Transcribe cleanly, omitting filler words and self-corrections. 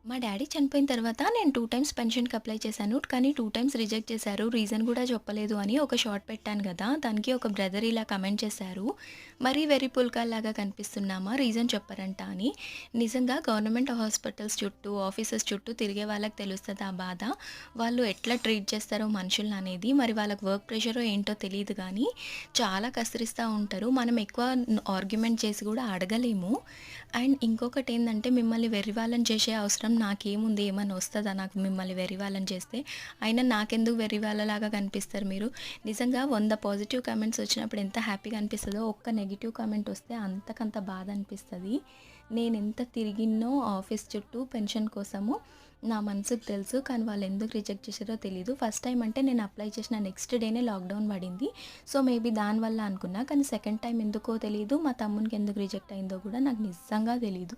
మా డ్యాడీ చనిపోయిన తర్వాత నేను 2 టైమ్స్ పెన్షన్‌కి అప్లై చేశాను. కానీ 2 టైమ్స్ రిజెక్ట్ చేశారు. రీజన్ గూడా చెప్పలేదు అని ఒక షార్ట్ పెట్టాను గదా! దానికి ఒక బ్రదర్ ఇలా కామెంట్ చేశారు. "మరీ వెర్రి పుల్కాల్లాగా కనిపిస్తున్నామా? రీజన్ చెప్పరంట" అని. నిజంగా గవర్నమెంట్ హాస్పిటల్స్ చుట్టూ, ఆఫీసెస్ చుట్టూ తిరిగే వాళ్ళకి తెలుస్తది ఆ బాధ. వాళ్ళు ఎట్లా ట్రీట్ చేస్తారో మనుషులననేది. మరి వాళ్ళకి వర్క్ ప్రెషరో ఏంటో తెలీదు గానీ, చాలా కసిరిస్తా ఉంటారు. మనం ఎక్కువ ఆర్గ్యుమెంట్ చేసి గూడా అడగలేము. అండ్ ఇంకొకటేందంటే మిమ్మల్ని వెర్రివాళ్ళని చేసే అవసరం నాకేముంది? ఏమన్నా వస్తదా నాకు మిమ్మల్ని వెర్రివాళ్ళని చేస్తే? అయినా నాకెందుకు వెర్రివాళ్ళలాగా కనిపిస్తారు మీరు? నిజంగా 100 పాజిటివ్ కామెంట్స్ వచ్చినప్పుడు ఎంత హ్యాపీగా అనిపిస్తదో, ఒక్క నెగెటివ్ కామెంట్ వస్తే అంతకంత బాధ అనిపిస్తది. నేనెంత తిరిగిన్నో ఆఫీస్ చుట్టూ పెన్షన్ కోసము నా మనసుకు తెలుసు. కానీ వాళ్ళెందుకు రిజెక్ట్ చేశారో తెలీదు. ఫస్ట్ టైమ్ అంటే నేను అప్లై చేసిన నెక్స్ట్ డేనే లాక్‌డౌన్ పడింది. సో, మేబీ దానివల్ల అనుకున్నా. కానీ సెకండ్ టైమ్ ఎందుకో తెలీదు. మా తమ్మునికి ఎందుకు రిజెక్ట్ అయిందో కూడా నాకు నిజంగా తెలీదు.